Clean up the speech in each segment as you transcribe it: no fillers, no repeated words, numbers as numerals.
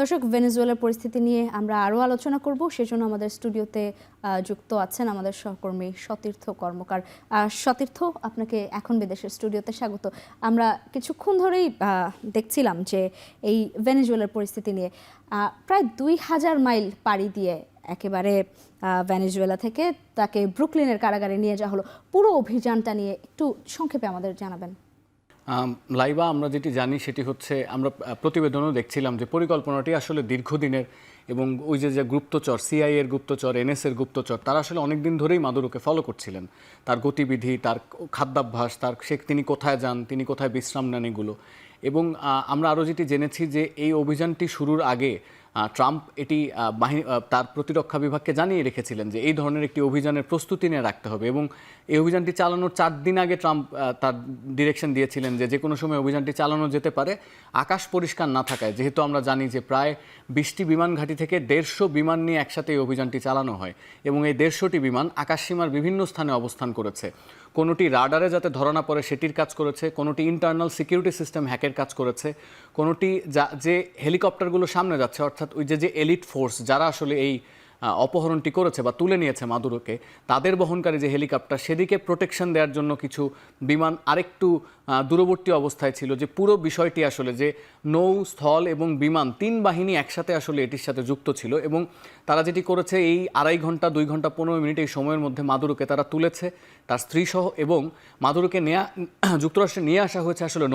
দর্শক, ভেনেজুয়েলার পরিস্থিতি নিয়ে আমরা আরও আলোচনা করব। সেজন্য আমাদের স্টুডিওতে যুক্ত আছেন আমাদের সহকর্মী সতীর্থ কর্মকার। সতীর্থ, আপনাকে এখন বিদেশের স্টুডিওতে স্বাগত। আমরা কিছুক্ষণ ধরেই দেখছিলাম যে এই ভেনেজুয়েলার পরিস্থিতি নিয়ে প্রায় 2000 মাইল পাড়ি দিয়ে একেবারে ভেনেজুয়েলা থেকে তাকে ব্রুকলিনের কারাগারে নিয়ে যাওয়া হলো। পুরো অভিযানটা নিয়ে একটু সংক্ষেপে আমাদের জানাবেন। লাইবা, আমরা যেটি জানি সেটি হচ্ছে, আমরা প্রতিবেদনও দেখছিলাম যে পরিকল্পনাটি আসলে দীর্ঘদিনের, এবং ওই যে গুপ্তচর, সিআইএ এর গুপ্তচর, এনএসএর গুপ্তচর, তারা আসলে অনেক দিন ধরেই মাদুরোকে ফলো করছিলেন। তার গতিবিধি, তার খাদ্যাভ্যাস, তিনি কোথায় যান, তিনি কোথায় বিশ্রাম নেন, এগুলো। এবং আমরা আরও যেটি জেনেছি যে এই অভিযানটি শুরুর আগে ট্রাম্প এটি তার প্রতিরক্ষা বিভাগকে জানিয়ে রেখেছিলেন যে এই ধরনের একটি অভিযানের প্রস্তুতি নিয়ে রাখতে হবে, এবং এই অভিযানটি চালানোর 4 দিন আগে ট্রাম্প তার ডিরেকশন দিয়েছিলেন যে কোনো সময় অভিযানটি চালানো যেতে পারে আকাশ পরিষ্কার না থাকায়। যেহেতু আমরা জানি যে প্রায় 20টি বিমান ঘাঁটি থেকে 150 বিমান নিয়ে একসাথে এই অভিযানটি চালানো হয়, এবং এই 150টি বিমান আকাশসীমার বিভিন্ন স্থানে অবস্থান করেছে। কোনোটি রাডারে যাতে ধরা না পড়ে সেটির কাজ করেছে, কোনোটি ইন্টারনাল সিকিউরিটি সিস্টেম হ্যাকের কাজ করেছে, কোনোটি যে হেলিকপ্টারগুলো সামনে যাচ্ছে, অর্থাৎ ওই যে এলিট ফোর্স যারা আসলে এই অপহরণটি করেছে বা তুলে নিয়েছে মাদুরোকে, তাদের বহনকারী যে হেলিকপ্টার, সেদিকে প্রোটেকশন দেওয়ার জন্য কিছু বিমান আরেকটু দূরবর্তী অবস্থায় ছিল। যে পুরো বিষয়টি আসলে যে নৌ, স্থল এবং বিমান 3 বাহিনী একসাথে আসলে এটির সাথে যুক্ত ছিল, এবং তারা যেটি করেছে এই 2.5 ঘন্টা 2 ঘন্টা 15 মিনিট এই সময়ের মধ্যে মাদুরোকে তারা তুলেছে তার স্ত্রী সহ, এবং মাদুরোকে যুক্তরাষ্ট্রে নিয়ে আসা হয়েছে আসলে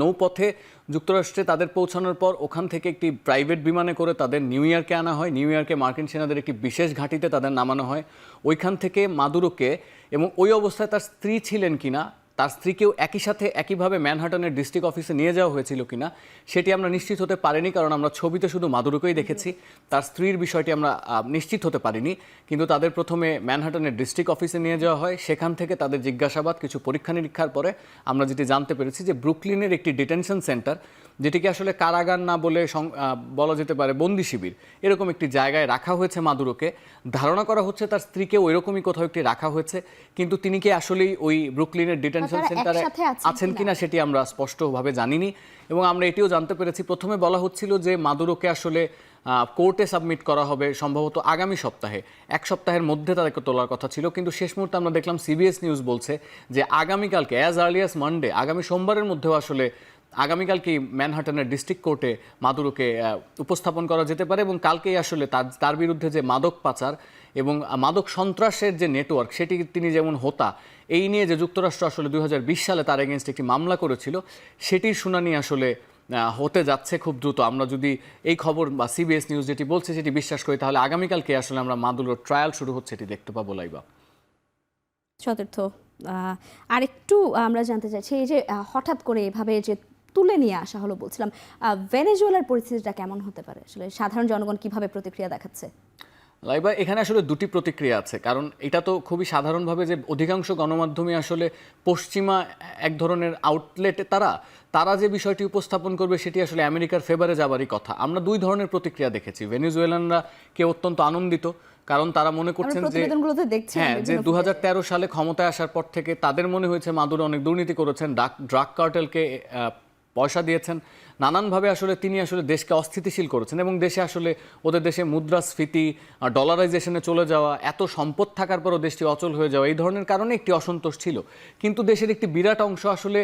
নৌপথে যুক্তরাষ্ট্রে তাদের পৌঁছানোর পর ওখান থেকে একটি প্রাইভেট বিমানে করে তাদের নিউ ইয়র্কে আনা হয়। নিউ ইয়র্কে মার্কিন সেনাদের একটি বিশেষ ঘাঁটিতে তাদের নামানো হয়। ওইখান থেকে মাদুরোকে, এবং ওই অবস্থায় তার স্ত্রী ছিলেন কিনা, তার স্ত্রীকেও একইভাবে ম্যানহাটনের ডিস্ট্রিক্ট অফিসে নিয়ে যাওয়া হয়েছিল কিনা সেটি আমরা নিশ্চিত হতে পারিনি, কারণ আমরা ছবিতে শুধু মাদুরোকেই দেখেছি, তার স্ত্রীর বিষয়টি আমরা নিশ্চিত হতে পারিনি। কিন্তু তাদের প্রথমে ম্যানহাটনের ডিস্ট্রিক্ট অফিসে নিয়ে যাওয়া হয়, সেখান থেকে তাদের জিজ্ঞাসাবাদ, কিছু পরীক্ষা নিরীক্ষার পরে আমরা যেটি জানতে পেরেছি যে ব্রুকলিনের একটি ডিটেনশন সেন্টার, যেটিকে আসলে কারাগার না বলে বলা যেতে পারে বন্দি শিবির, এরকম একটি জায়গায় রাখা হয়েছে মাদুরোকে। ধারণা করা হচ্ছে তার স্ত্রীকে ওইরকমই কোথাও একটি রাখা হয়েছে, কিন্তু তিনি কি আসলেই ওই ব্রুকলিনের ডিটেনশন সেন্টারে আছেন কিনা সেটি আমরা স্পষ্টভাবে জানিনি। এবং আমরা এটিও জানতে পেরেছি, প্রথমে বলা হচ্ছিল যে মাদুরোকে আসলে কোর্টে সাবমিট করা হবে সম্ভবত আগামী সপ্তাহে, 1 সপ্তাহের মধ্যে তাদেরকে তোলার কথা ছিল, কিন্তু শেষ মুহূর্তে আমরা দেখলাম সিবিএস নিউজ বলছে যে আগামীকালকে, অ্যাজ আর্লি অ্যাজ মানডে, আগামী সোমবারের মধ্যেও আসলে আগামীকালকেই ম্যানহাটনের ডিস্ট্রিক্ট কোর্টে মাদুরোকে উপস্থাপন করা যেতে পারে, এবং কালকেই আসলে তার বিরুদ্ধে যে মাদক পাচার এবং মাদক সন্ত্রাসের যে নেটওয়ার্ক, সেটি তিনি যেমন হোতা, এই নিয়ে যে যুক্তরাষ্ট্র আসলে 2020 সালে তার এগেনস্ট একটি মামলা করেছিল, সেটির শুনানি আসলে হতে যাচ্ছে খুব দ্রুত। আমরা যদি এই খবর বা সিবিএস নিউজ যেটি বলছে সেটি বিশ্বাস করি, তাহলে আগামীকালকে আসলে আমরা মাদুরোর ট্রায়াল শুরু হচ্ছে এটি দেখতে পাবো। লাইবা, সতীর্থ, আরেকটু আমরা জানতে চাইছি, এই যে হঠাৎ করে এভাবে যে তুলে নিয়ে আসা হলো বলছিলাম, ভেনেজুয়েলার পরিস্থিতিটা কেমন হতে পারে, আসলে সাধারণ জনগণ কিভাবে প্রতিক্রিয়া দেখাচ্ছে? লাইবা, এখানে আসলে দুটি প্রতিক্রিয়া আছে, কারণ এটা তো খুবই সাধারণভাবে যে অধিকাংশ গণমাধ্যমে আসলে পশ্চিমা এক ধরনের আউটলেটে তারা যে বিষয়টি উপস্থাপন করবে সেটি আসলে আমেরিকার ফেভারে যাবারই কথা। আমরা 2 ধরনের প্রতিক্রিয়া দেখেছি। ভেনেজুয়েলানরা কেউ অত্যন্ত আনন্দিত, কারণ তারা মনে করছেন যে 2013 সালে ক্ষমতায় আসার পর থেকে তাদের মনে হয়েছে মাদুরো অনেক দুর্নীতি করেছেন, ড্রাগ কার্টেলকে পয়সা দিয়েছেন, নানানভাবে আসলে তিনি আসলে দেশকে অস্থিতিশীল করেছেন, এবং দেশে আসলে ওদের দেশে মুদ্রাস্ফীতি, ডলারাইজেশনে চলে যাওয়া, এত সম্পদ থাকার পরও দেশটি অচল হয়ে যাওয়া, এই ধরনের কারণে একটি অসন্তোষ ছিল। কিন্তু দেশের একটি বিরাট অংশ আসলে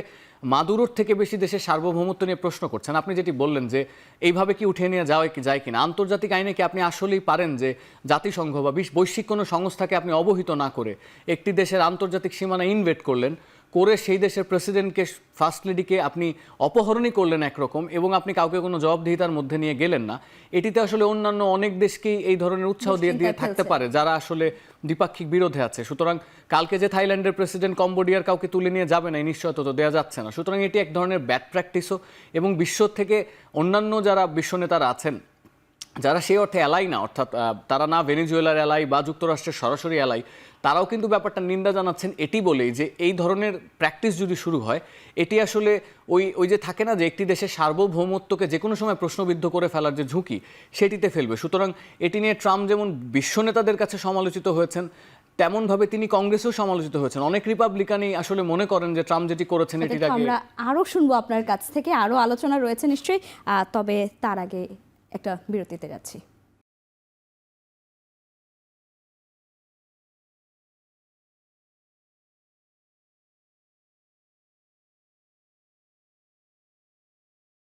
মাদুরোর থেকে বেশি দেশের সার্বভৌমত্ব নিয়ে প্রশ্ন করছেন। আপনি যেটি বললেন যে এইভাবে কি উঠিয়ে নিয়ে যায় কিনা, আন্তর্জাতিক আইনে কি আপনি আসলেই পারেন যে জাতিসংঘ বা বৈশ্বিক কোনো সংস্থাকে আপনি অবহিত না করে একটি দেশের আন্তর্জাতিক সীমানা ইনভেট করলেন, করে সেই দেশের প্রেসিডেন্টকে, ফার্স্ট লেডিকে আপনি অপহরণই করলেন একরকম, এবং আপনি কাউকে কোনো জবাবদিহিতার মধ্যে নিয়ে গেলেন না। এটিতে আসলে অন্যান্য অনেক দেশকেই এই ধরনের উৎসাহ দিয়ে থাকতে পারে যারা আসলে দ্বিপাক্ষিক বিরোধে আছে। সুতরাং কালকে যে থাইল্যান্ডের প্রেসিডেন্ট কম্বোডিয়ার কাউকে তুলে নিয়ে যাবে না, এই নিশ্চয়তা তো দেওয়া যাচ্ছে না। সুতরাং এটি এক ধরনের ব্যাড প্র্যাকটিসও, এবং বিশ্ব থেকে অন্যান্য যারা বিশ্ব নেতারা আছেন, যারা সেই অর্থে এলাই না, অর্থাৎ তারা না ভেনেজুয়েলার এলাই বা যুক্তরাষ্ট্রের সরাসরি এলাই, তারাও কিন্তু ব্যাপারটা নিন্দা জানাচ্ছেন এটি বলেই যে এই ধরনের প্র্যাকটিস যদি শুরু হয়, এটি আসলে ওই যে থাকে না যে একটি দেশের সার্বভৌমত্বকে যে কোনো সময় প্রশ্নবিদ্ধ করে ফেলার যে ঝুঁকি, সেটিতে ফেলবে। সুতরাং এটি নিয়ে ট্রাম্প যেমন বিশ্ব নেতাদের কাছে সমালোচিত হয়েছেন, তেমনভাবে তিনি কংগ্রেসেও সমালোচিত হয়েছেন। অনেক রিপাবলিকানই আসলে মনে করেন যে ট্রাম্প যেটি করেছেন এটির আগে। আমরা আরো শুনবো আপনার কাছ থেকে, আরো আলোচনা রয়েছে নিশ্চয়ই, তবে তার আগে একটা বিরতিতে যাচ্ছি।